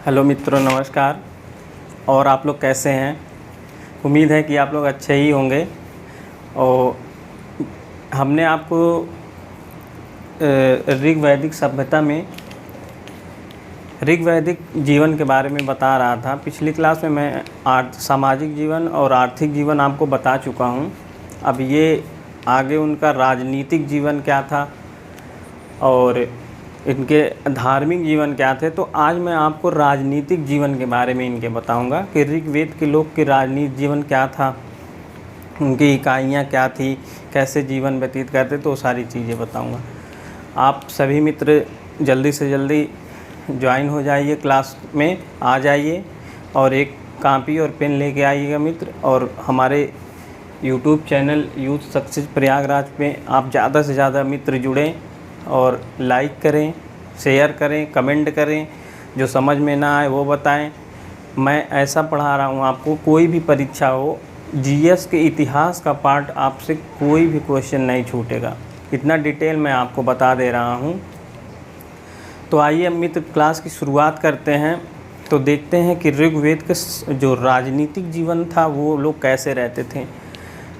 Hello मित्रों, नमस्कार। और आप लोग कैसे हैं? उम्मीद है कि आप लोग अच्छे ही होंगे। और हमने आपको ऋग वैदिक सभ्यता में ऋग वैदिक जीवन के बारे में बता रहा था। पिछली क्लास में मैं सामाजिक जीवन और आर्थिक जीवन आपको बता चुका हूं। अब ये आगे उनका राजनीतिक जीवन क्या था और इनके धार्मिक जीवन क्या थे। तो आज मैं आपको राजनीतिक जीवन के बारे में इनके बताऊंगा कि ऋग्वेद के लोग के राजनीतिक जीवन क्या था, उनकी इकाइयाँ क्या थी, कैसे जीवन व्यतीत करते, तो सारी चीज़ें बताऊंगा। आप सभी मित्र जल्दी से जल्दी ज्वाइन हो जाइए, क्लास में आ जाइए और एक कॉपी और पेन लेके आइएगा मित्र। और हमारे YouTube channel youth success Prayagraj पे आप ज़्यादा से ज़्यादा मित्र जुड़ें और लाइक करें, शेयर करें, कमेंट करें। जो समझ में ना आए वो बताएं। मैं ऐसा पढ़ा रहा हूँ आपको, कोई भी परीक्षा हो, जीएस के इतिहास का पार्ट आपसे कोई भी क्वेश्चन नहीं छूटेगा। इतना डिटेल मैं आपको बता दे रहा हूँ। तो आइए अब मित्र क्लास की शुरुआत करते हैं। तो देखते हैं कि ऋग्वेद के जो राजनीतिक जीवन था वो लोग कैसे रहते थे।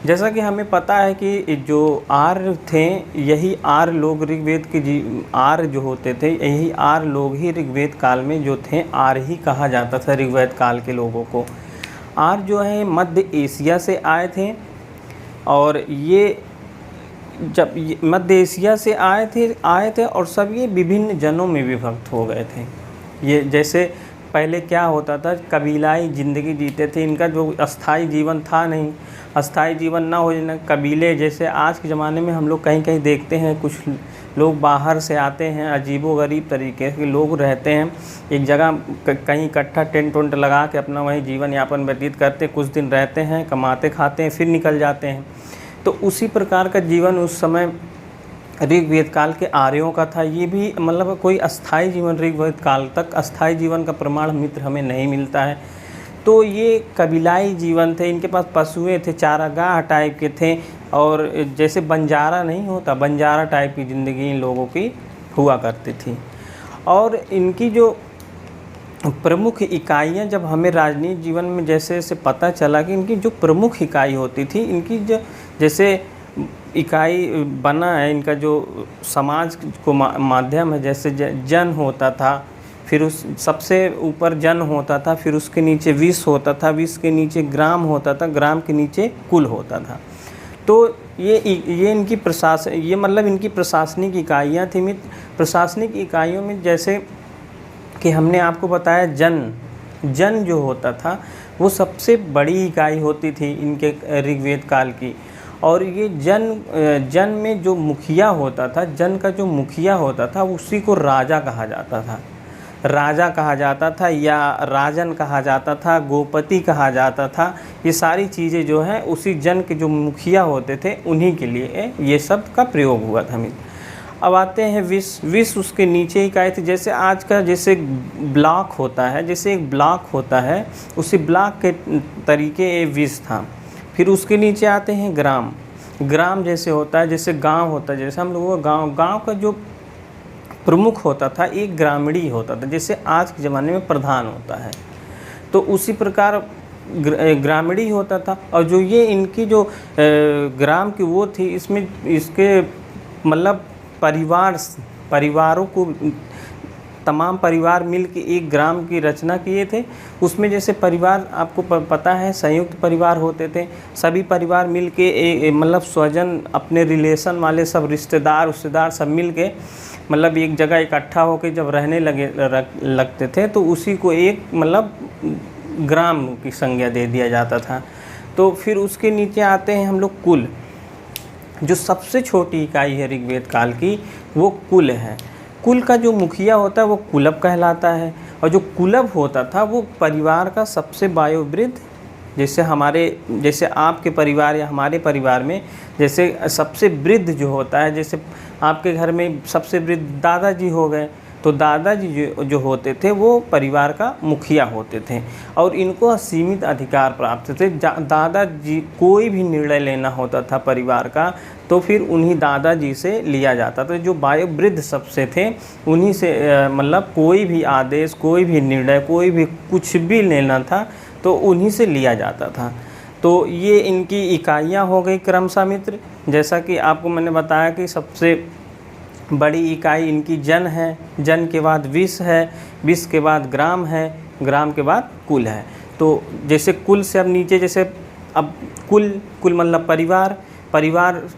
जैसा कि हमें पता है कि जो आर्य थे, यही आर्य लोग ऋग्वेद के आर्य जो होते थे, यही आर्य लोग ही ऋग्वेद काल में जो थे आर्य ही कहा जाता था ऋग्वेद काल के लोगों को। आर्य जो है मध्य एशिया से आए थे और ये जब मध्य एशिया से आए थे और सब ये विभिन्न जनों में विभक्त हो गए थे। ये जैसे पहले क्या होता था, कबीलाई ज़िंदगी जीते थे। इनका जो अस्थाई जीवन था नहीं, अस्थाई जीवन ना हो जाना। कबीले जैसे आज के ज़माने में हम लोग कहीं कहीं देखते हैं, कुछ लोग बाहर से आते हैं, अजीबोगरीब तरीके के लोग रहते हैं एक जगह, कहीं इकट्ठा टेंट वेंट लगा के अपना वहीं जीवन यापन व्यतीत करते, कुछ दिन रहते हैं, कमाते खाते हैं, फिर निकल जाते हैं। तो उसी प्रकार का जीवन उस समय ऋग्वेद काल के आर्यों का था। ये भी मतलब कोई अस्थाई जीवन, ऋग्वेद काल तक अस्थाई जीवन का प्रमाण मित्र हमें नहीं मिलता है। तो ये कबीलाई जीवन थे। इनके पास पशुएं थे, चारागाह टाइप के थे और जैसे बंजारा नहीं होता, बंजारा टाइप की ज़िंदगी इन लोगों की हुआ करती थी। और इनकी जो प्रमुख इकाइयाँ, जब हमें राजनीतिक जीवन में जैसे जैसे पता चला कि इनकी जो प्रमुख इकाई होती थी, इनकी जो जैसे इकाई बना है, इनका जो समाज को माध्यम है, जैसे जन होता था, फिर उस सबसे ऊपर जन होता था, फिर उसके नीचे विश्व होता था, विश्व के नीचे ग्राम होता था, ग्राम के नीचे कुल होता था। तो ये इनकी मतलब इनकी प्रशासनिक इकाइयाँ थी मित्र। प्रशासनिक इकाइयों में जैसे कि हमने आपको बताया जन जो होता था वो सबसे बड़ी इकाई होती थी इनके ऋग्वेद काल की। और ये जन में जो मुखिया होता था, जन का जो मुखिया होता था, उसी को राजा कहा जाता था। राजा कहा जाता था या राजन कहा जाता था, गोपति कहा जाता था। ये सारी चीज़ें जो हैं उसी जन के जो मुखिया होते थे उन्हीं के लिए ये शब्द का प्रयोग हुआ था मित्र। अब आते हैं विश्व उसके नीचे इकाई थी। जैसे आज का जैसे ब्लॉक होता है, जैसे एक ब्लॉक होता है, उसी ब्लॉक के तरीके ये विश्व था। फिर उसके नीचे आते हैं ग्राम जैसे होता है, जैसे गांव होता है, जैसे हम लोगों का गांव का जो प्रमुख होता था एक ग्रामीणी होता था, जैसे आज के ज़माने में प्रधान होता है। तो उसी प्रकार ग्रामीणी होता था। और जो ये इनकी जो ग्राम की वो थी, इसमें इसके मतलब परिवारों को तमाम परिवार मिल के एक ग्राम की रचना किए थे। उसमें जैसे परिवार आपको पता है संयुक्त परिवार होते थे। सभी परिवार मिल के मतलब स्वजन, अपने रिलेशन वाले सब रिश्तेदार सब मिल के मतलब एक जगह इकट्ठा होकर जब रहने लगते थे तो उसी को एक मतलब ग्राम की संज्ञा दे दिया जाता था। तो फिर उसके नीचे आते हैं हम लोग कुल। जो सबसे छोटी इकाई है ऋग्वेद काल की वो कुल है। कुल का जो मुखिया होता है वो कुलव कहलाता है। और जो कुलव होता था वो परिवार का सबसे वयोवृद्ध, जैसे आपके परिवार या हमारे परिवार में जैसे सबसे वृद्ध जो होता है, जैसे आपके घर में सबसे वृद्ध दादाजी हो गए, तो दादाजी जो होते थे वो परिवार का मुखिया होते थे और इनको असीमित अधिकार प्राप्त थे। दादाजी कोई भी निर्णय लेना होता था परिवार का तो फिर उन्हीं दादाजी से लिया जाता था। जो वयोवृद्ध सबसे थे उन्हीं से मतलब कोई भी आदेश, कोई भी निर्णय, कोई भी कुछ भी लेना था तो उन्हीं से लिया जाता था। तो ये इनकी इकाइयाँ हो गई क्रमशः मित्र। जैसा कि आपको मैंने बताया कि सबसे बड़ी इकाई इनकी जन है, जन के बाद विश है, विश के बाद ग्राम है, ग्राम के बाद कुल है। तो जैसे कुल से अब नीचे, जैसे अब कुल मतलब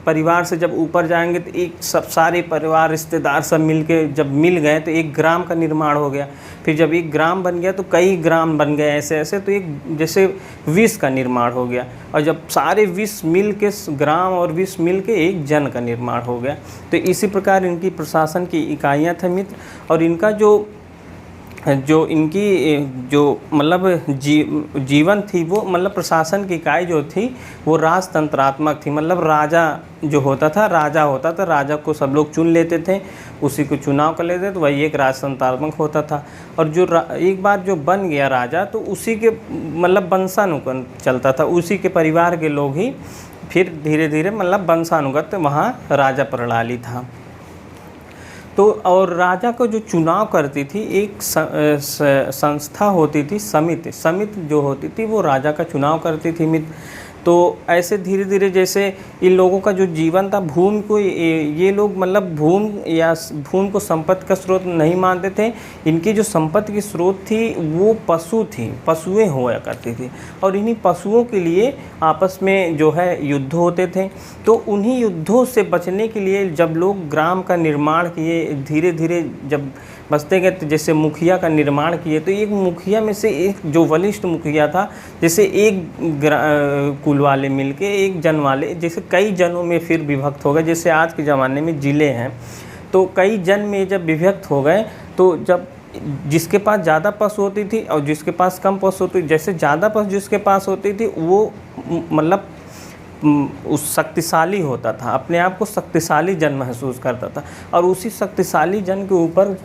परिवार से जब ऊपर जाएंगे तो एक सब सारे परिवार रिश्तेदार सब मिलके जब मिल गए तो एक ग्राम का निर्माण हो गया। फिर जब एक ग्राम बन गया तो कई ग्राम बन गए, ऐसे ऐसे तो एक जैसे विश का निर्माण हो गया। और जब सारे विश मिल के, ग्राम और विश मिल के एक जन का निर्माण हो गया। तो इसी प्रकार इनकी प्रशासन की इकाइयाँ थे मित्र। और इनका जो इनकी जो मतलब जीवन थी वो मतलब प्रशासन की इकाई जो थी वो राजतंत्रात्मक थी। मतलब राजा जो होता था, राजा को सब लोग चुन लेते थे, उसी को चुनाव कर लेते थे, तो वही एक राजतंत्रात्मक होता था। और जो एक बार जो बन गया राजा तो उसी के मतलब वंशानुगत चलता था, उसी के परिवार के लोग ही फिर धीरे धीरे मतलब वंशानुगत वहाँ राजा प्रणाली था। तो और राजा को जो चुनाव करती थी एक संस्था होती थी, समिति जो होती थी वो राजा का चुनाव करती थी मित्र। तो ऐसे धीरे धीरे जैसे इन लोगों का जो जीवन था, भूमि को ये लोग मतलब भूमि को संपत्ति का स्रोत नहीं मानते थे। इनकी जो संपत्ति की स्रोत थी वो पशुएं हुआ करती थी। और इन्हीं पशुओं के लिए आपस में जो है युद्ध होते थे। तो उन्हीं युद्धों से बचने के लिए जब लोग ग्राम का निर्माण किए, धीरे धीरे जब बसते गए, तो जैसे मुखिया का निर्माण किए, तो एक मुखिया में से एक जो वरिष्ठ मुखिया था, जैसे एक कुल वाले मिलके एक जन वाले, जैसे कई जनों में फिर विभक्त हो गए। जैसे आज के ज़माने में ज़िले हैं तो कई जन में जब विभक्त हो गए तो जब जिसके पास ज़्यादा पशु होती थी और जिसके पास कम पशु होती, जैसे ज़्यादा पशु जिसके पास होती थी वो मतलब उस शक्तिशाली होता था, अपने आप को शक्तिशाली जन महसूस करता था। और उसी शक्तिशाली जन के ऊपर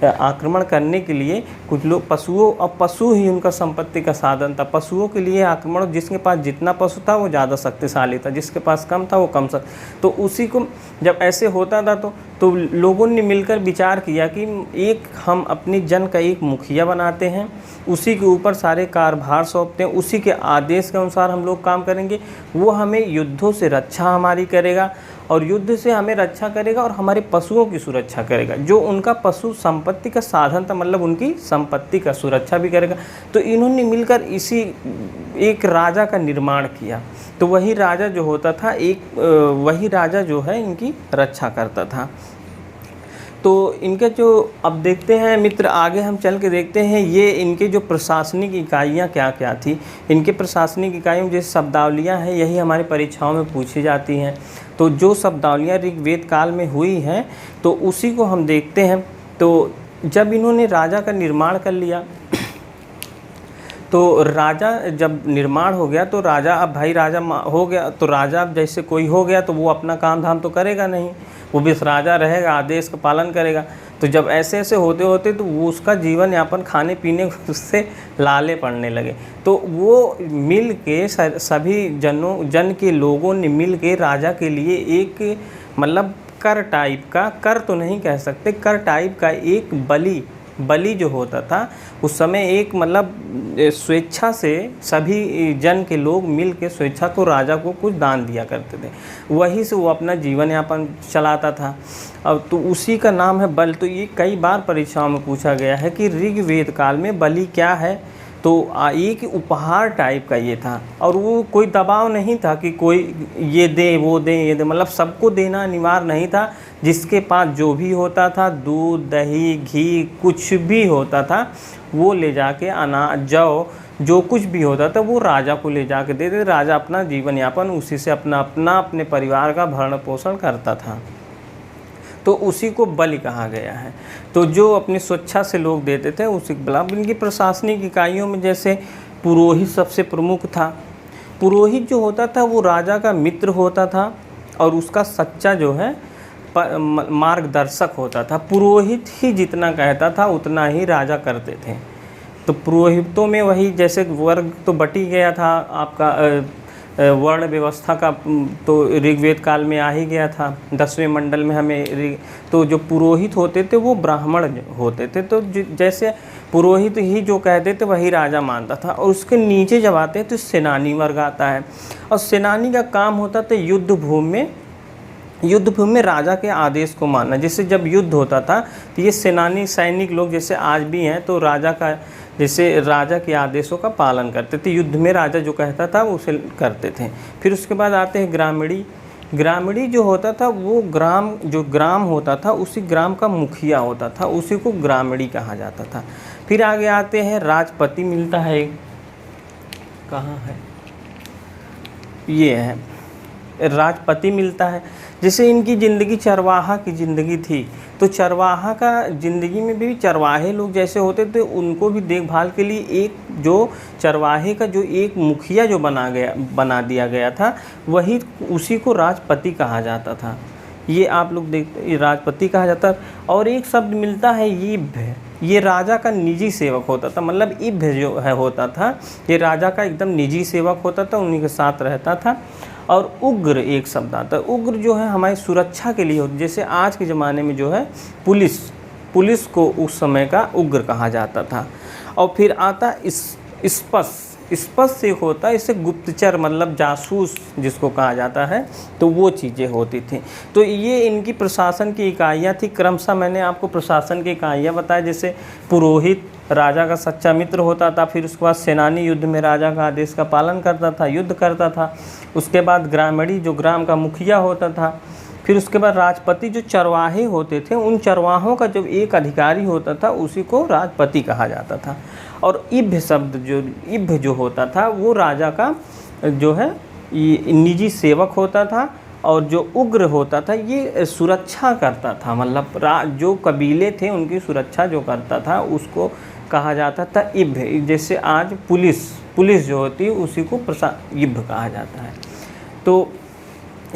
आक्रमण करने के लिए कुछ लोग पशु ही उनका संपत्ति का साधन था। पशुओं के लिए आक्रमण, जिसके पास जितना पशु था वो ज़्यादा शक्तिशाली था, जिसके पास कम था वो कम शक्ति। तो उसी को जब ऐसे होता था तो लोगों ने मिलकर विचार किया कि एक हम अपनी जन का एक मुखिया बनाते हैं, उसी के ऊपर सारे कार्यभार सौंपते हैं, उसी के आदेश के अनुसार हम लोग काम करेंगे। वो हमें युद्धों से रक्षा हमारी करेगा और युद्ध से हमें रक्षा करेगा और हमारे पशुओं की सुरक्षा करेगा। जो उनका पशु संपत्ति का साधन था, मतलब उनकी संपत्ति का सुरक्षा भी करेगा। तो इन्होंने मिलकर इसी एक राजा का निर्माण किया। तो वही राजा जो होता था वही राजा जो है इनकी रक्षा करता था। तो इनके जो अब देखते हैं मित्र, आगे हम चल के देखते हैं ये इनके जो प्रशासनिक इकाइयाँ क्या क्या थी। इनके प्रशासनिक इकाइयों में जैसे शब्दावलियाँ हैं, यही हमारी परीक्षाओं में पूछी जाती हैं। तो जो शब्दावलियाँ ऋग्वेद काल में हुई हैं तो उसी को हम देखते हैं। तो जब इन्होंने राजा का निर्माण कर लिया तो राजा जब निर्माण हो गया तो राजा, अब भाई राजा हो गया तो राजा अब जैसे कोई हो गया तो वो अपना काम धाम तो करेगा नहीं, वो भी राजा रहेगा, आदेश का पालन करेगा। तो जब ऐसे ऐसे होते होते तो वो उसका जीवन यापन खाने पीने उससे लाले पड़ने लगे। तो वो मिल के सभी जन के लोगों ने मिल के राजा के लिए एक मतलब कर टाइप का, कर तो नहीं कह सकते, कर टाइप का एक बलि जो होता था उस समय, एक मतलब स्वेच्छा से सभी जन के लोग मिल के स्वेच्छा को राजा को कुछ दान दिया करते थे, वहीं से वो अपना जीवन यापन चलाता था। अब तो उसी का नाम है बल। तो ये कई बार परीक्षाओं में पूछा गया है कि ऋग्वेद काल में बलि क्या है। तो एक उपहार टाइप का ये था और वो कोई दबाव नहीं था कि कोई ये दे वो दे ये दे, मतलब सबको देना अनिवार्य नहीं था। जिसके पास जो भी होता था, दूध दही घी कुछ भी होता था, वो ले जाके अनाज जौ जो कुछ भी होता था वो राजा को ले जाके दे दे। राजा अपना जीवन यापन उसी से अपने परिवार का भरण पोषण करता था। तो उसी को बलि कहा गया है। तो जो अपनी स्वेच्छा से लोग देते थे उसी को बला। इनकी प्रशासनिक इकाइयों में जैसे पुरोहित सबसे प्रमुख था। पुरोहित जो होता था वो राजा का मित्र होता था और उसका सच्चा जो है मार्गदर्शक होता था। पुरोहित ही जितना कहता था उतना ही राजा करते थे। तो पुरोहितों में वही जैसे वर्ग तो बटी गया था आपका, वर्ण व्यवस्था का तो ऋग्वेद काल में आ ही गया था। 10वें मंडल में हमें तो जो पुरोहित होते थे वो ब्राह्मण होते थे, तो जैसे पुरोहित ही जो कहते थे वही राजा मानता था। और उसके नीचे जब आते हैं तो सेनानी वर्ग आता है, और सेनानी का काम होता था युद्ध भूमि में राजा के आदेश को मानना। जैसे जब युद्ध होता था तो ये सेनानी सैनिक लोग जैसे आज भी हैं तो राजा के आदेशों का पालन करते थे। युद्ध में राजा जो कहता था वो उसे करते थे। फिर उसके बाद आते हैं ग्रामीणी जो होता था वो ग्राम होता था, उसी ग्राम का मुखिया होता था, उसी को ग्रामीणी कहा जाता था। फिर आगे आते हैं राजपति मिलता है, कहाँ है, ये है राजपति मिलता है। जैसे इनकी ज़िंदगी चरवाहा की ज़िंदगी थी, तो चरवाहा का ज़िंदगी में भी चरवाहे लोग जैसे होते थे उनको भी देखभाल के लिए एक जो चरवाहे का जो एक मुखिया जो बना दिया गया था, वही उसी को राजपति कहा जाता था। ये आप लोग देखते राजपति कहा जाता। और एक शब्द मिलता है इभ्य, ये राजा का निजी सेवक होता था। मतलब इभ्य जो है होता था ये राजा का एकदम निजी सेवक होता था, उन्हीं के साथ रहता था। और उग्र एक शब्द आता है, उग्र जो है हमारी सुरक्षा के लिए होती, जैसे आज के ज़माने में जो है पुलिस को उस समय का उग्र कहा जाता था। और फिर आता स्पष्ट से होता है, इससे गुप्तचर मतलब जासूस जिसको कहा जाता है, तो वो चीज़ें होती थी। तो ये इनकी प्रशासन की इकाइयाँ थी। क्रमशः मैंने आपको प्रशासन की इकाइयाँ बताया, जैसे पुरोहित राजा का सच्चा मित्र होता था। फिर उसके बाद सेनानी युद्ध में राजा का आदेश का पालन करता था, युद्ध करता था। उसके बाद ग्रामीणी जो ग्राम का मुखिया होता था। फिर उसके बाद राजपति जो चरवाहे होते थे, उन चरवाहों का जब एक अधिकारी होता था उसी को राजपति कहा जाता था। और इभ्य जो होता था वो राजा का जो है निजी सेवक होता था। और जो उग्र होता था ये सुरक्षा करता था, मतलब जो कबीले थे उनकी सुरक्षा जो करता था उसको कहा जाता था इभ्य। जैसे आज पुलिस जो होती है उसी को इभ्य कहा जाता है। तो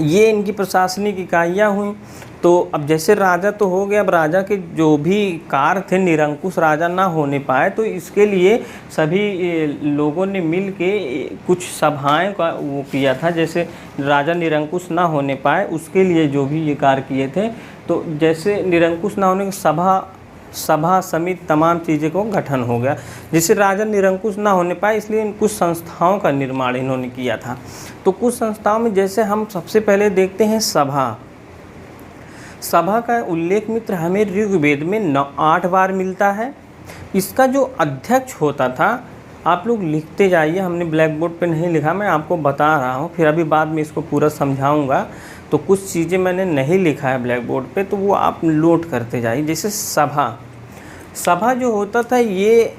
ये इनकी प्रशासनिक इकाइयाँ हुई। तो अब जैसे राजा तो हो गया, अब राजा के जो भी कार्य थे निरंकुश राजा ना होने पाए, तो इसके लिए सभी लोगों ने मिल के कुछ सभाएं का वो किया था। जैसे राजा निरंकुश ना होने पाए उसके लिए जो भी ये कार्य किए थे, तो जैसे निरंकुश ना होने की सभा समिति तमाम चीज़ें को गठन हो गया। जिससे राजा निरंकुश ना होने पाए इसलिए कुछ संस्थाओं का निर्माण इन्होंने किया था। तो कुछ संस्थाओं में जैसे हम सबसे पहले देखते हैं सभा का उल्लेख मित्र हमें ऋग्वेद में 8 बार मिलता है। इसका जो अध्यक्ष होता था, आप लोग लिखते जाइए, हमने ब्लैक बोर्ड पे नहीं लिखा, मैं आपको बता रहा हूँ, फिर अभी बाद में इसको पूरा समझाऊंगा। तो कुछ चीज़ें मैंने नहीं लिखा है ब्लैक बोर्ड पे, तो वो आप नोट करते जाइए। जैसे सभा जो होता था ये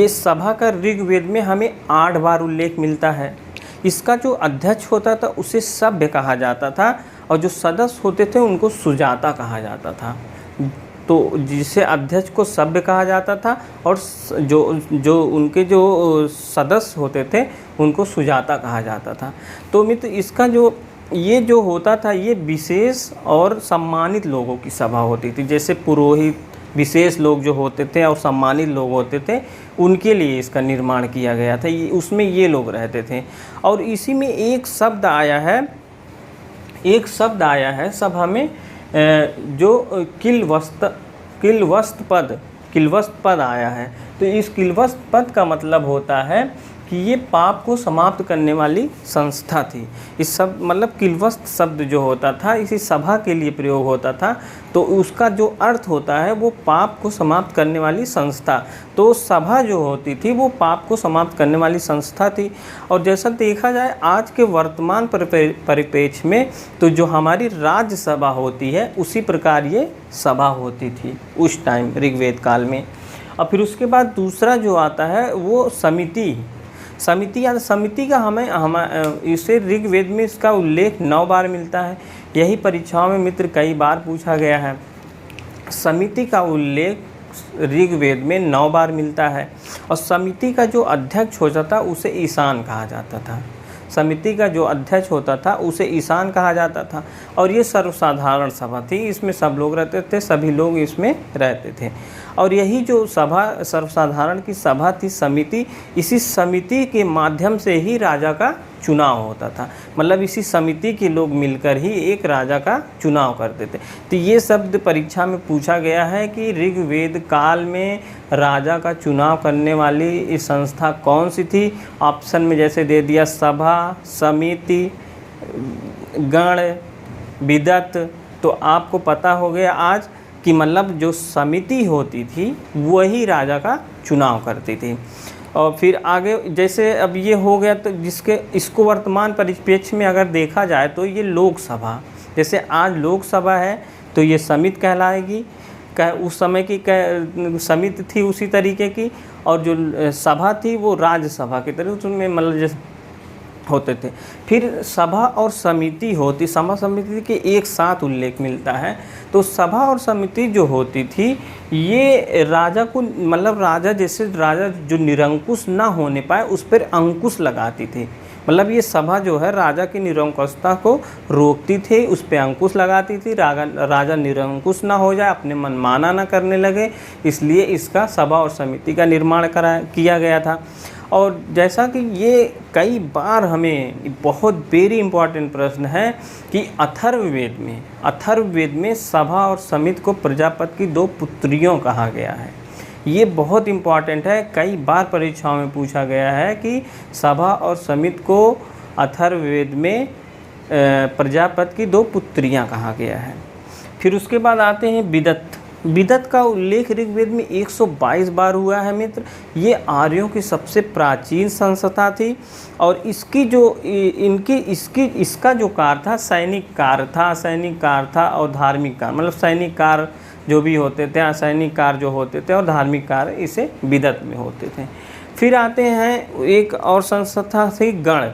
सभा का ऋग्वेद में हमें 8 बार उल्लेख मिलता है। इसका जो अध्यक्ष होता था उसे सभ्य कहा जाता था, और जो सदस्य होते थे उनको सुजाता कहा जाता था। तो जिसे अध्यक्ष को सभ्य कहा जाता था और जो उनके जो सदस्य होते थे उनको सुजाता कहा जाता था। तो मित्र इसका ये जो होता था ये विशेष और सम्मानित लोगों की सभा होती थी। जैसे पुरोहित विशेष लोग जो होते थे और सम्मानित लोग होते थे उनके लिए इसका निर्माण किया गया था। उसमें ये लोग रहते थे। और इसी में एक शब्द आया है सभा में, जो किलवस्त पद आया है। तो इस किलवस्त पद का मतलब होता है कि ये पाप को समाप्त करने वाली संस्था थी। इस सब मतलब किलवस्त शब्द जो होता था इसी सभा के लिए प्रयोग होता था। तो उसका जो अर्थ होता है वो पाप को समाप्त करने वाली संस्था। तो सभा जो होती थी वो पाप को समाप्त करने वाली संस्था थी। और जैसा देखा जाए आज के वर्तमान परिप्रेक्ष्य में, तो जो हमारी राज्य सभा होती है उसी प्रकार ये सभा होती थी उस टाइम ऋग्वेद काल में। और फिर उसके बाद दूसरा जो आता है वो समिति का हमें इसे ऋग्वेद में इसका उल्लेख 9 बार मिलता है। यही परीक्षाओं में मित्र कई बार पूछा गया है। समिति का उल्लेख ऋग्वेद में 9 बार मिलता है। और समिति का जो अध्यक्ष होता था उसे ईशान कहा जाता था। समिति का जो अध्यक्ष होता था उसे ईशान कहा जाता था। और ये सर्वसाधारण सभा थी, इसमें सब लोग रहते थे, सभी लोग इसमें रहते थे। और यही जो सभा सर्वसाधारण की सभा थी समिति, इसी समिति के माध्यम से ही राजा का चुनाव होता था। मतलब इसी समिति के लोग मिलकर ही एक राजा का चुनाव करते थे। तो ये शब्द परीक्षा में पूछा गया है कि ऋग्वेद काल में राजा का चुनाव करने वाली इस संस्था कौन सी थी। ऑप्शन में जैसे दे दिया सभा, समिति, गण, विदत। तो आपको पता हो गया आज कि मतलब जो समिति होती थी वही राजा का चुनाव करती थी। और फिर आगे जैसे अब ये हो गया, तो इसको वर्तमान परिप्रेक्ष्य में अगर देखा जाए तो ये लोकसभा, जैसे आज लोकसभा है तो ये समिति कहलाएगी। उस समय की समिति थी उसी तरीके की, और जो सभा थी वो राज्यसभा की तरह उसमें मतलब जैसे होते थे। फिर सभा और समिति होती, सभा समिति के एक साथ उल्लेख मिलता है। तो सभा और समिति जो होती थी ये राजा को मतलब राजा जो निरंकुश ना होने पाए उस पर अंकुश लगाती थी। मतलब ये सभा जो है राजा की निरंकुशता को रोकती थी, उस पर अंकुश लगाती थी। राजा निरंकुश ना हो जाए, अपने मनमाना ना करने लगे, इसलिए इसका सभा और समिति का निर्माण किया गया था। और जैसा कि ये कई बार हमें बहुत वेरी इंपॉर्टेंट प्रश्न है कि अथर्ववेद में सभा और समिति को प्रजापति की 2 पुत्रियों कहा गया है। ये बहुत इम्पॉर्टेंट है, कई बार परीक्षाओं में पूछा गया है कि सभा और समिति को अथर्ववेद में प्रजापति की 2 पुत्रियां कहा गया है। फिर उसके बाद आते हैं विदत। विदत का उल्लेख ऋग्वेद में 122 बार हुआ है मित्र। ये आर्यों की सबसे प्राचीन संस्था थी और इसका जो कार्य था सैनिक कार्य था और धार्मिक कार्य, मतलब सैनिक कार्य जो भी होते थे, सैनिक कार्य जो होते थे और धार्मिक कार्य इसे विदत में होते थे। फिर आते हैं एक और संस्था थी गण।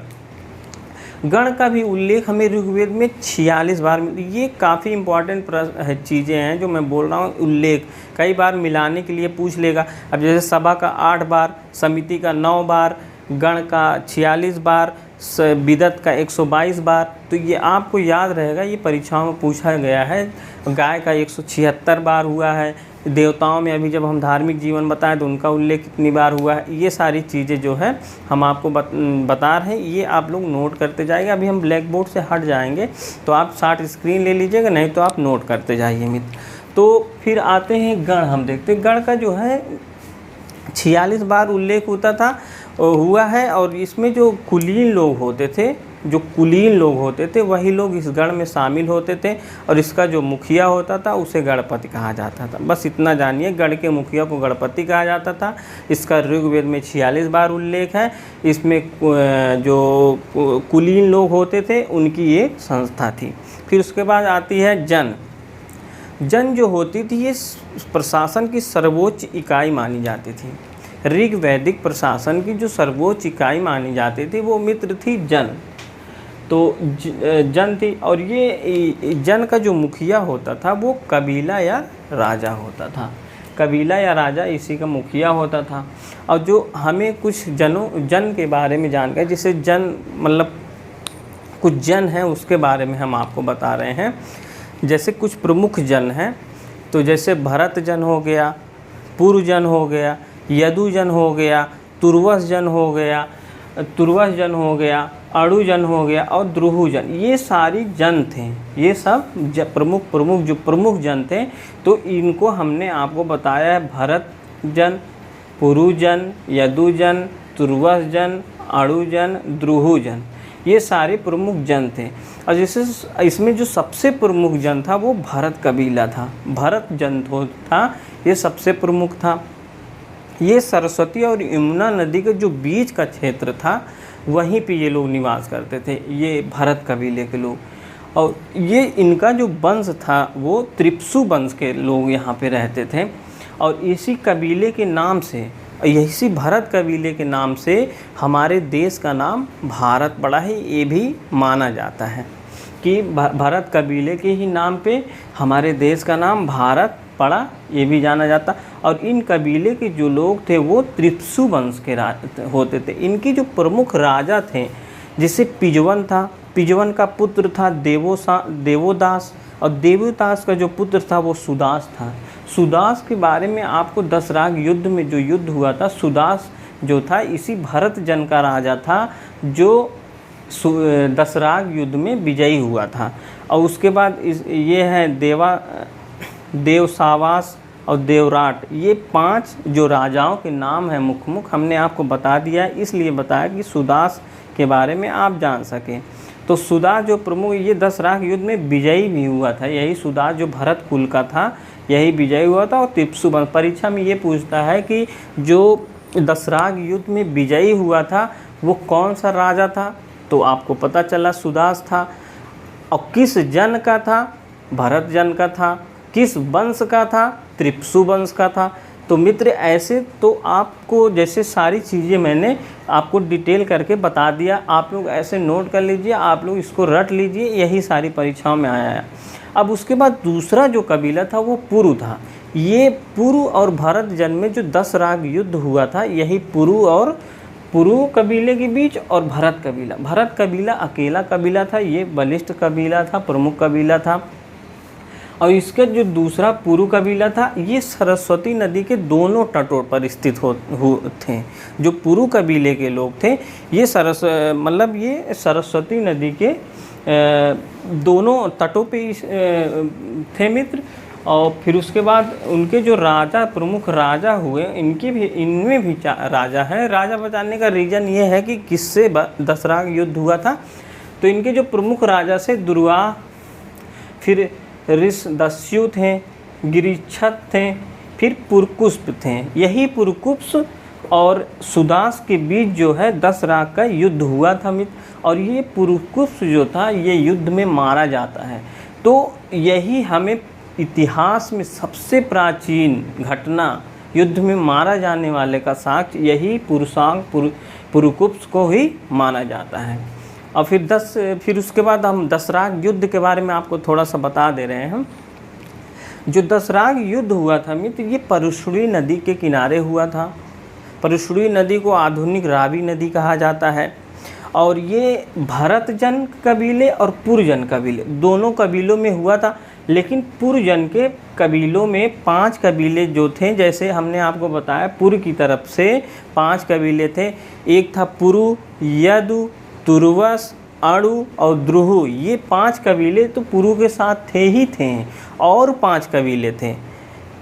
गण का भी उल्लेख हमें ऋग्वेद में 46 बार ये काफ़ी इम्पॉर्टेंट चीज़ें हैं जो मैं बोल रहा हूँ। उल्लेख कई बार मिलाने के लिए पूछ लेगा। अब जैसे सभा का 8 बार, समिति का 9 बार, गण का 46 बार, विदत का 122 बार। तो ये आपको याद रहेगा, ये परीक्षाओं में पूछा गया है। गाय का 176 बार हुआ है। देवताओं में अभी जब हम धार्मिक जीवन बताएं तो उनका उल्लेख कितनी बार हुआ है। ये सारी चीज़ें जो है हम आपको बता रहे हैं, ये आप लोग नोट करते जाइए। अभी हम ब्लैक बोर्ड से हट जाएंगे तो आप शार्ट स्क्रीन ले लीजिएगा, नहीं तो आप नोट करते जाइए मित्र। तो फिर आते हैं गण। हम देखते हैं गण का जो है 46 बार उल्लेख हुआ है और इसमें जो कुलीन लोग होते थे वही लोग इस गण में शामिल होते थे और इसका जो मुखिया होता था उसे गणपति कहा जाता था। बस इतना जानिए, गण के मुखिया को गणपति कहा जाता था। इसका ऋग्वेद में 46 बार उल्लेख है। इसमें जो कुलीन लोग होते थे उनकी एक संस्था थी। फिर उसके बाद आती है जन। जन जो होती थी ये प्रशासन की सर्वोच्च इकाई मानी जाती थी। ऋग वैदिक प्रशासन की जो सर्वोच्च इकाई मानी जाती थी वो मित्र थी जन। तो जन थी और ये जन का जो मुखिया होता था वो कबीला या राजा होता था। कबीला या राजा इसी का मुखिया होता था। और जो हमें कुछ जन के बारे में जानकारी, जैसे जन मतलब कुछ जन हैं उसके बारे में हम आपको बता रहे हैं। जैसे कुछ प्रमुख जन हैं, तो जैसे भरत जन हो गया, पूर्व जन हो गया, यदु जन हो गया, तुर्वस जन हो गया, अड़ु जन हो गया और द्रुहु जन। ये सारी जन थे। ये सब प्रमुख जन थे। तो इनको हमने आपको बताया है, भरत जन, पुरु जन, यदु जन, तुर्वस जन, अड़ु जन, द्रुहु जन। ये सारे प्रमुख जन थे। और जैसे इसमें जो सबसे प्रमुख जन था वो भरत कबीला था। भरत जन था, ये सबसे प्रमुख था। ये सरस्वती और यमुना नदी के जो बीच का क्षेत्र था वहीं पे ये लोग निवास करते थे, ये भरत कबीले के लोग। और ये इनका जो वंश था वो त्रिप्सु वंश के लोग यहाँ पे रहते थे। और इसी कबीले के नाम से, इसी भरत कबीले के नाम से हमारे देश का नाम भारत पड़ा है। ये भी माना जाता है कि भरत कबीले के ही नाम पे हमारे देश का नाम भारत पड़ा, ये भी जाना जाता। और इन कबीले के जो लोग थे वो त्रिप्सु वंश के होते थे। इनकी जो प्रमुख राजा थे, जैसे पिजवन था, पिजवन का पुत्र था देवोदास, और देवोदास का जो पुत्र था वो सुदास था। सुदास के बारे में आपको दशराग युद्ध में जो युद्ध हुआ था, सुदास जो था इसी भरत जन का राजा था, जो दसराग युद्ध में विजयी हुआ था। और उसके बाद ये है देवसावास और देवराट, ये 5 जो राजाओं के नाम हैं मुख हमने आपको बता दिया है, इसलिए बताया कि सुदास के बारे में आप जान सकें। तो सुदास जो प्रमुख ये दसराग युद्ध में विजयी भी हुआ था, यही सुदास जो भरत कुल का था यही विजयी हुआ था। और तिप्सु परीक्षा में ये पूछता है कि जो दसराग युद्ध में विजयी हुआ था वो कौन सा राजा था, तो आपको पता चला सुदास था। और किस जन का था, भरत जन का था। किस वंश का था, त्रिप्सु वंश का था। तो मित्र ऐसे तो आपको जैसे सारी चीज़ें मैंने आपको डिटेल करके बता दिया, आप लोग ऐसे नोट कर लीजिए, आप लोग इसको रट लीजिए, यही सारी परीक्षाओं में आया है। अब उसके बाद दूसरा जो कबीला था वो पुरु था। ये पुरु और भरत जन में जो दसराग युद्ध हुआ था, यही पुरु कबीले के बीच और भरत कबीला अकेला कबीला था, ये बलिष्ठ कबीला था, प्रमुख कबीला था। और इसका जो दूसरा पुरु कबीला था ये सरस्वती नदी के दोनों तटों पर स्थित थे। जो पुरु कबीले के लोग थे ये सरस्वती नदी के दोनों तटों पे थे मित्र। और फिर उसके बाद उनके जो राजा प्रमुख राजा हुए इनमें भी राजा हैं। राजा बताने का रीज़न ये है कि किससे दसराग युद्ध हुआ था। तो इनके जो प्रमुख राजा से दुर्वा, फिर ऋषदस्यु थे, गिरिछत थे, फिर पुरकुप्स थे। यही पुरकुप्स और सुदास के बीच जो है दसराग का युद्ध हुआ था मित्र। और ये पुरकुप्स जो था ये युद्ध में मारा जाता है। तो यही हमें इतिहास में सबसे प्राचीन घटना, युद्ध में मारा जाने वाले का साक्ष्य यही पुरकुप्स को ही माना जाता है। और फिर उसके बाद हम दसराग युद्ध के बारे में आपको थोड़ा सा बता दे रहे हैं। जो दसराग युद्ध हुआ था मित्र ये परशुड़ी नदी के किनारे हुआ था। परशुड़ी नदी को आधुनिक रावी नदी कहा जाता है। और ये भरत जन कबीले और पुरजन कबीले दोनों कबीलों में हुआ था। लेकिन पुरजन के कबीलों में 5 कबीले जो थे, जैसे हमने आपको बताया पुर की तरफ से 5 कबीले थे। एक था पुरु, यदु, तुर्वस, अणु और द्रुहु। ये 5 कबीले तो पुरु के साथ थे और 5 कबीले थे,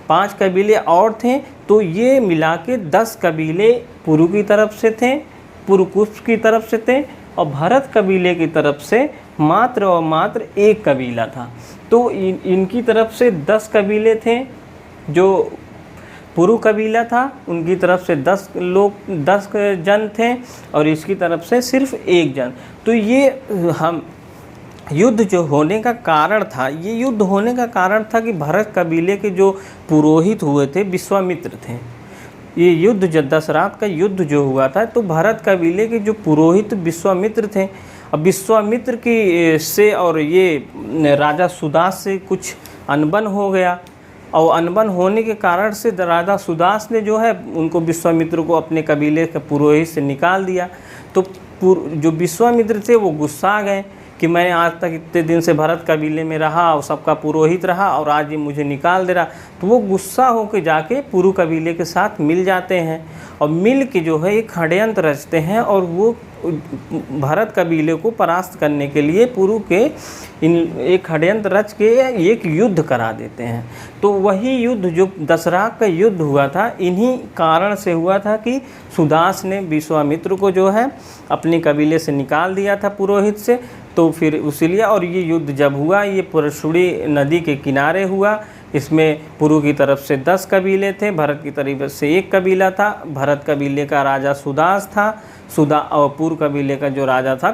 5 कबीले और थे। तो ये मिला के 10 कबीले पुरु की तरफ से थे, पुरकुप्स की तरफ से थे। और भरत कबीले की तरफ से मात्र और मात्र 1 कबीला था। तो इनकी तरफ से 10 कबीले थे। जो पुरु कबीला था उनकी तरफ से 10 जन थे और इसकी तरफ से सिर्फ 1 जन। तो ये हम युद्ध जो होने का कारण था, ये युद्ध होने का कारण था कि भरत कबीले के जो पुरोहित हुए थे विश्वामित्र थे। ये युद्ध जब दसराग का युद्ध जो हुआ था तो भरत कबीले के जो पुरोहित विश्वामित्र थे। अब विश्वामित्र की से और ये राजा सुदास से कुछ अनबन हो गया। और अनबन होने के कारण से राजा सुदास ने जो है उनको विश्वामित्र को अपने कबीले के पुरोहित से निकाल दिया। तो जो विश्वामित्र थे वो गुस्सा आ गए कि मैं आज तक इतने दिन से भरत कबीले में रहा और सबका पुरोहित रहा और आज ये मुझे निकाल दे रहा। तो वो गुस्सा होकर जाके पुरु कबीले के साथ मिल जाते हैं और मिल के जो है एक षड्यंत्र रचते हैं और वो भरत कबीले को परास्त करने के लिए पुरु के एक षड्यंत्र रच के एक युद्ध करा देते हैं। तो वही युद्ध जो दसराग का युद्ध हुआ था इन्हीं कारण से हुआ था कि सुदास ने विश्वामित्र को जो है अपने कबीले से निकाल दिया था पुरोहित से। तो फिर उसीलिए और ये युद्ध जब हुआ ये परशुड़ी नदी के किनारे हुआ। इसमें पुरु की तरफ से 10 कबीले थे, भरत की तरफ से 1 कबीला था। भरत कबीले का राजा सुदास था, और पुरु कबीले का जो राजा था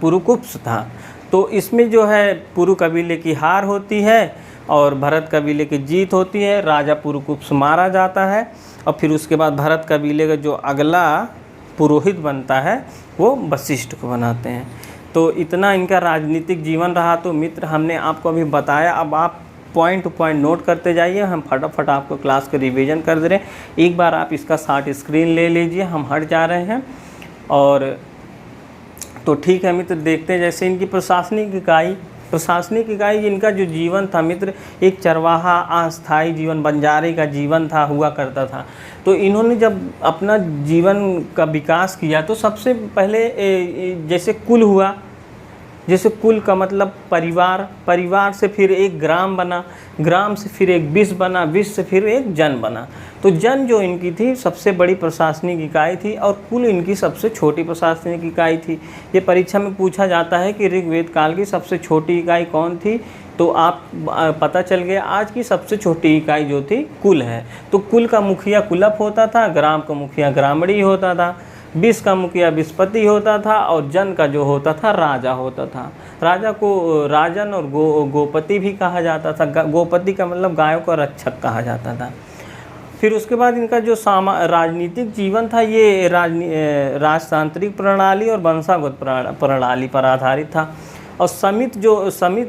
पुरकुप्स था। तो इसमें जो है पुरु कबीले की हार होती है और भरत कबीले की जीत होती है। राजा पुरकुप्स मारा जाता है और फिर उसके बाद भरत कबीले का जो अगला पुरोहित बनता है वो वशिष्ठ को बनाते हैं। तो इतना इनका राजनीतिक जीवन रहा। तो मित्र हमने आपको अभी बताया, अब आप पॉइंट टू पॉइंट नोट करते जाइए, हम फटाफट आपको क्लास का रिवीजन कर दे रहे हैं। एक बार आप इसका शॉर्ट स्क्रीन ले लीजिए, हम हट जा रहे हैं। और तो ठीक है मित्र, देखते हैं जैसे इनकी प्रशासनिक इकाई प्रशासनिक इकाई जिनका जो जीवन था मित्र, एक चरवाहा अस्थायी जीवन, बंजारे का जीवन था, हुआ करता था। तो इन्होंने जब अपना जीवन का विकास किया तो सबसे पहले जैसे कुल हुआ, जैसे कुल का मतलब परिवार, परिवार से फिर एक ग्राम बना, ग्राम से फिर एक विश्व बना, विश्व से फिर एक जन बना। तो जन जो इनकी थी सबसे बड़ी प्रशासनिक इकाई थी और कुल इनकी सबसे छोटी प्रशासनिक इकाई थी। ये परीक्षा में पूछा जाता है कि ऋग्वेद काल की सबसे छोटी इकाई कौन थी, तो आप पता चल गया आज की सबसे छोटी इकाई जो थी कुल है। तो कुल का मुखिया कुलप होता था, ग्राम का मुखिया ग्रामणी होता था, विश्व का मुखिया विस्पति होता था और जन का जो होता था राजा होता था। राजा को राजन और गोपति भी कहा जाता था। गोपति का मतलब गायों का रक्षक कहा जाता था। फिर उसके बाद इनका जो राजनीतिक जीवन था ये राजतांत्रिक प्रणाली और वंशागत प्रणाली पर आधारित था। और समिति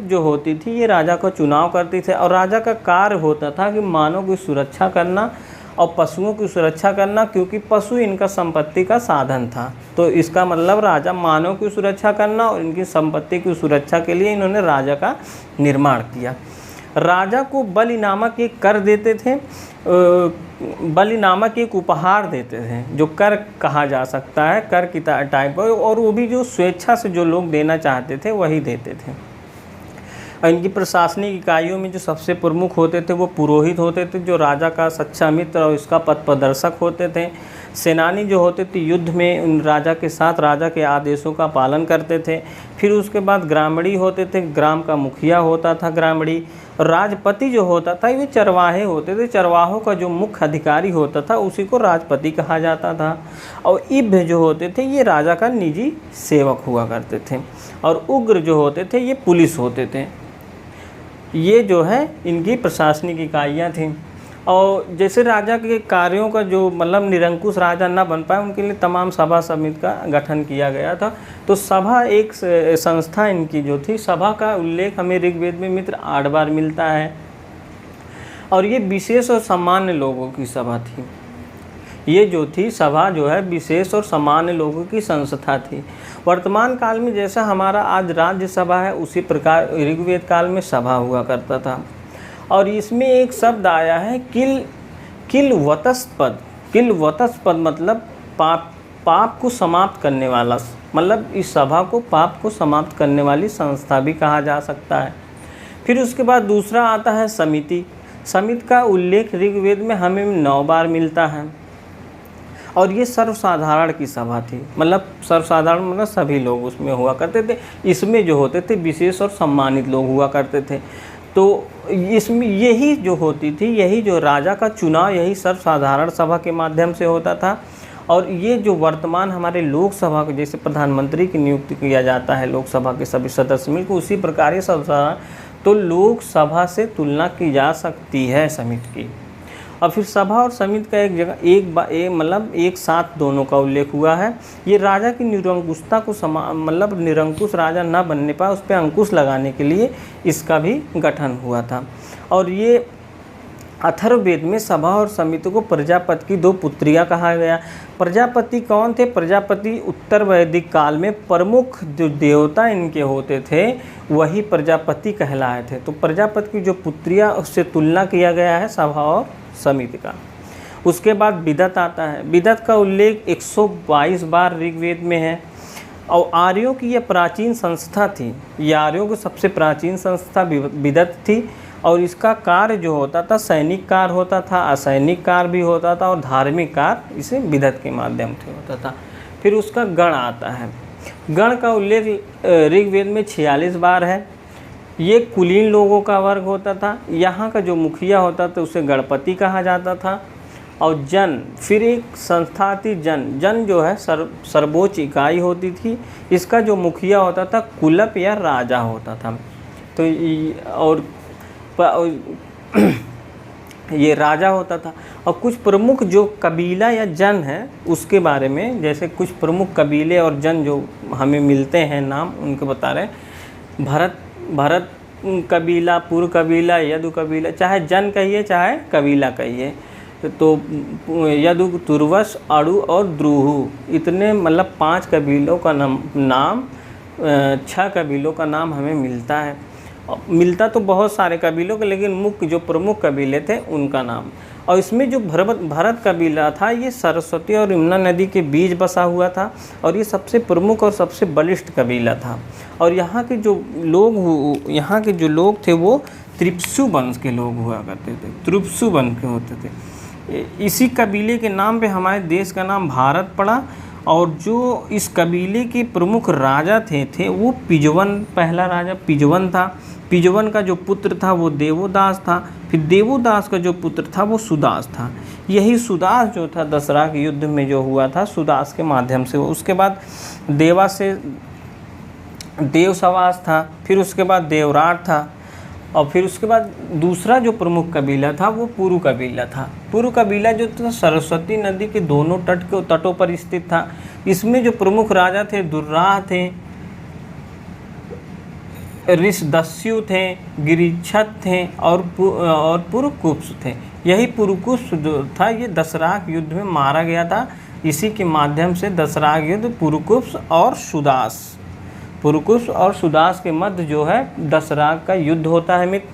जो होती थी ये राजा का चुनाव करती थे और राजा का कार्य होता था कि मानव की सुरक्षा करना और पशुओं की सुरक्षा करना, क्योंकि पशु इनका संपत्ति का साधन था। तो इसका मतलब राजा मानव की सुरक्षा करना और इनकी संपत्ति की सुरक्षा के लिए इन्होंने राजा का निर्माण किया। राजा को बलि नामक एक कर देते थे, बलि नामक एक उपहार देते थे जो कर कहा जा सकता है, कर की टाइप, और वो भी जो स्वेच्छा से जो लोग देना चाहते थे वही देते थे। और इनकी प्रशासनिक इकाइयों में जो सबसे प्रमुख होते थे वो पुरोहित होते थे, जो राजा का सच्चा मित्र और इसका पथ प्रदर्शक होते थे। सेनानी जो होते थे युद्ध में उन राजा के साथ राजा के आदेशों का पालन करते थे। फिर उसके बाद ग्रामणी होते थे, ग्राम का मुखिया होता था ग्रामणी। राजपति जो होता था ये चरवाहे होते थे, चरवाहों का जो मुख्य अधिकारी होता था उसी को राजपति कहा जाता था। और इभ्य जो होते थे ये राजा का निजी सेवक हुआ करते थे। और उग्र जो होते थे ये पुलिस होते थे। ये जो है इनकी प्रशासनिक इकाइयाँ थीं। और जैसे राजा के कार्यों का जो मतलब निरंकुश राजा ना बन पाए उनके लिए तमाम सभा समिति का गठन किया गया था। तो सभा एक संस्था इनकी जो थी, सभा का उल्लेख हमें ऋग्वेद में मित्र 8 बार मिलता है। और ये विशेष और सामान्य लोगों की सभा थी। ये जो थी सभा जो है विशेष और सामान्य लोगों की संस्था थी। वर्तमान काल में जैसा हमारा आज राज्यसभा है उसी प्रकार ऋग्वेद काल में सभा हुआ करता था। और इसमें एक शब्द आया है किलवतस्पद। किलवतस्पद मतलब पाप को समाप्त करने वाला, मतलब इस सभा को पाप को समाप्त करने वाली संस्था भी कहा जा सकता है। फिर उसके बाद दूसरा आता है समिति। समिति का उल्लेख ऋग्वेद में हमें 9 बार मिलता है। और ये सर्वसाधारण की सभा थी, मतलब सर्वसाधारण मतलब सभी लोग उसमें हुआ करते थे। इसमें जो होते थे विशेष और सम्मानित लोग हुआ करते थे। तो इसमें यही जो होती थी, यही जो राजा का चुनाव यही सर्वसाधारण सभा के माध्यम से होता था। और ये जो वर्तमान हमारे लोकसभा को जैसे प्रधानमंत्री की नियुक्ति किया जाता है लोकसभा के सभी सदस्य मिलकर, उसी प्रकार ये सर्वसाधारण, तो लोकसभा से तुलना की जा सकती है समिति की। और फिर सभा और समिति का एक जगह मतलब एक साथ दोनों का उल्लेख हुआ है। ये राजा की निरंकुशता को मतलब निरंकुश राजा न बनने पाए उस पर अंकुश लगाने के लिए इसका भी गठन हुआ था। और ये अथर्ववेद में सभा और समिति को प्रजापति की 2 पुत्रियां कहा गया। प्रजापति कौन थे? प्रजापति उत्तर वैदिक काल में प्रमुख जो देवता इनके होते थे वही प्रजापति कहलाए थे। तो प्रजापति की जो पुत्रियां उससे तुलना किया गया है सभा और समिति का। उसके बाद विदत आता है। विदत का उल्लेख 122 बार ऋग्वेद में है। और आर्यों की यह प्राचीन संस्था थी। ये आर्यों की सबसे प्राचीन संस्था विदत थी। और इसका कार्य जो होता था सैनिक कार्य होता था, असैनिक कार्य भी होता था और धार्मिक कार्य इसे विदत के माध्यम से होता था। फिर उसका गण आता है। गण का उल्लेख ऋग्वेद में 46 बार है। ये कुलीन लोगों का वर्ग होता था। यहाँ का जो मुखिया होता था उसे गणपति कहा जाता था। और जन, फिर एक संस्था थी जन जो है सर्वोच्च इकाई होती थी। इसका जो मुखिया होता था कुलप या राजा होता था। तो और ये राजा होता था। और कुछ प्रमुख जो कबीला या जन है उसके बारे में, जैसे कुछ प्रमुख कबीले और जन जो हमें मिलते हैं नाम उनके बता रहे हैं। भरत कबीला, पुर कबीला, यदु कबीला, चाहे जन कहिए चाहे कबीला कहिए। तो यदु, तुर्वस, अड़ु और द्रुहु, इतने मतलब 5 कबीलों का नाम 6 कबीलों का नाम हमें मिलता है। मिलता तो बहुत सारे कबीलों के, लेकिन मुख्य जो प्रमुख कबीले थे उनका नाम। और इसमें जो भरत कबीला था, ये सरस्वती और यमुना नदी के बीच बसा हुआ था और ये सबसे प्रमुख और सबसे बलिष्ठ कबीला था। और यहाँ के जो लोग थे वो त्रिप्सु वंश के लोग हुआ करते थे, त्रिप्सु वंश के होते थे। इसी कबीले के नाम पे हमारे देश का नाम भारत पड़ा। और जो इस कबीले के प्रमुख राजा थे वो पिजवन, पहला राजा पिजवन था। पिजवन का जो पुत्र था वो देवोदास था। फिर देवोदास का जो पुत्र था वो सुदास था। यही सुदास जो था दसरा के युद्ध में जो हुआ था, सुदास के माध्यम से। उसके बाद देवा से देवसवास था, फिर उसके बाद देवराट था, और फिर उसके बाद दूसरा जो प्रमुख कबीला था वो पुरु कबीला था। पुरु कबीला जो था सरस्वती नदी के दोनों तटों पर स्थित था। इसमें जो प्रमुख राजा थे दुर्राह थे, ऋषदस्यु थे, गिरिछत थे और पुरुकुप्स थे। यही पुरुकुप्स जो था ये दसराक युद्ध में मारा गया था। इसी के माध्यम से दसराक युद्ध पुरुकुप्स और सुदास के मध्य जो है दसराक का युद्ध होता है मित्र।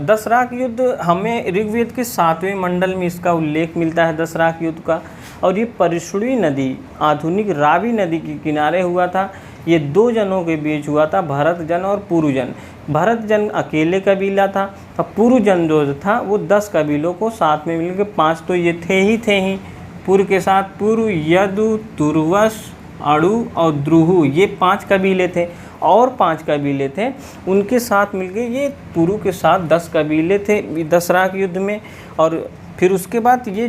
दसराक युद्ध हमें ऋग्वेद के 7वें मंडल में इसका उल्लेख मिलता है दसराक युद्ध का। और ये परिशुड़ी नदी, आधुनिक रावी नदी के किनारे हुआ था। ये 2 जनों के बीच हुआ था, भरत जन और पुरुजन। भरत जन अकेले कबीला था और पुरुजन जो था वो 10 कबीलों को साथ में मिलकर, 5 तो ये थे ही पुर के साथ पुरु, यदु, तुर्वस, अड़ु और द्रुहु, ये 5 कबीले थे। और 5 कबीले थे उनके साथ मिलके ये पुरु के साथ 10 कबीले थे दसराक युद्ध में। और फिर उसके बाद ये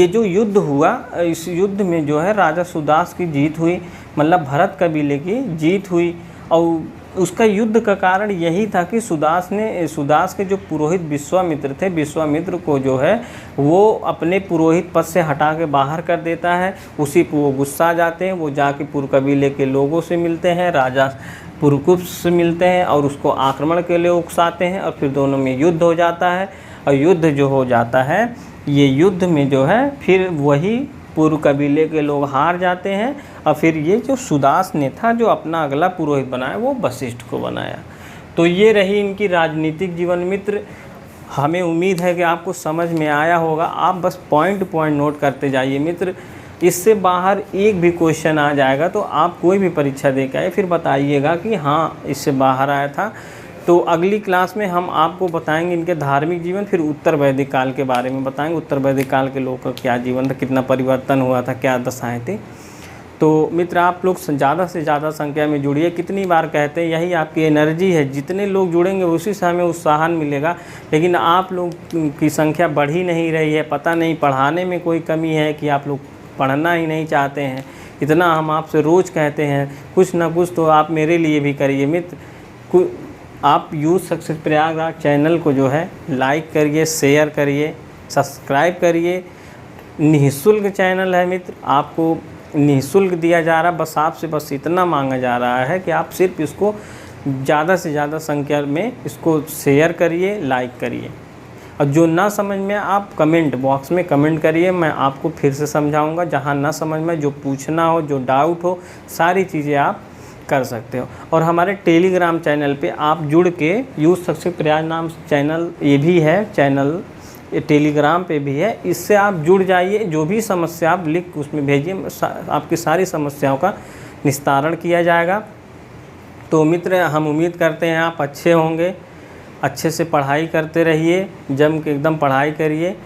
जो युद्ध हुआ, इस युद्ध में जो है राजा सुदास की जीत हुई, मतलब भरत कबीले की जीत हुई। और उसका युद्ध का कारण यही था कि सुदास के जो पुरोहित विश्वामित्र थे, विश्वामित्र को जो है वो अपने पुरोहित पद से हटा के बाहर कर देता है। उसी पर वो गुस्सा जाते हैं, वो जाके पुर कबीले के लोगों से मिलते हैं, राजा पुरुकुप्स से मिलते हैं और उसको आक्रमण के लिए उकसाते हैं। और फिर दोनों में युद्ध हो जाता है। और युद्ध जो हो जाता है, ये युद्ध में जो है फिर वही पुरु कबीले के लोग हार जाते हैं। और फिर ये जो सुदास ने था जो अपना अगला पुरोहित बनाया वो वशिष्ठ को बनाया। तो ये रही इनकी राजनीतिक जीवन मित्र। हमें उम्मीद है कि आपको समझ में आया होगा। आप बस पॉइंट नोट करते जाइए मित्र। इससे बाहर एक भी क्वेश्चन आ जाएगा तो आप कोई भी परीक्षा दे के आए फिर बताइएगा कि हाँ इससे बाहर आया था। तो अगली क्लास में हम आपको बताएंगे इनके धार्मिक जीवन, फिर उत्तर वैदिक काल के बारे में बताएंगे। उत्तर वैदिक काल के लोगों का क्या जीवन था, कितना परिवर्तन हुआ था, क्या दशाएं थी। तो मित्र आप लोग ज़्यादा से ज़्यादा संख्या में जुड़िए। कितनी बार कहते हैं यही आपकी एनर्जी है, जितने लोग जुड़ेंगे उसी से हमें उत्साहन मिलेगा। लेकिन आप लोग की संख्या बढ़ ही नहीं रही है। पता नहीं पढ़ाने में कोई कमी है कि आप लोग पढ़ना ही नहीं चाहते हैं। इतना हम आपसे रोज़ कहते हैं, कुछ ना कुछ तो आप मेरे लिए भी करिए मित्र। आप यूथ सक्सेस प्रयागराज चैनल को जो है लाइक करिए, शेयर करिए, सब्सक्राइब करिए। निःशुल्क चैनल है मित्र, आपको निःशुल्क दिया जा रहा है। बस आपसे बस इतना मांगा जा रहा है कि आप सिर्फ इसको ज़्यादा से ज़्यादा संख्या में इसको शेयर करिए, लाइक करिए। और जो ना समझ में आप कमेंट बॉक्स में कमेंट करिए, मैं आपको फिर से समझाऊंगा। जहाँ ना समझ में, जो पूछना हो, जो डाउट हो, सारी चीज़ें आप कर सकते हो। और हमारे टेलीग्राम चैनल पे आप जुड़ के, यूथ सक्सेस प्रयाग नाम चैनल ये भी है, चैनल ये टेलीग्राम पे भी है, इससे आप जुड़ जाइए। जो भी समस्या आप लिख उसमें भेजिए, आपकी सारी समस्याओं का निस्तारण किया जाएगा। तो मित्र हम उम्मीद करते हैं आप अच्छे होंगे, अच्छे से पढ़ाई करते रहिए, जम के एकदम पढ़ाई करिए।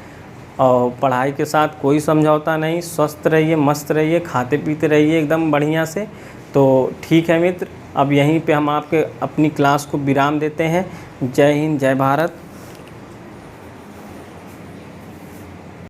और पढ़ाई के साथ कोई समझौता नहीं, स्वस्थ रहिए, मस्त रहिए, खाते पीते रहिए एकदम बढ़िया से। तो ठीक है मित्र, अब यहीं पे हम आपके अपनी क्लास को विराम देते हैं। जय हिंद, जय भारत।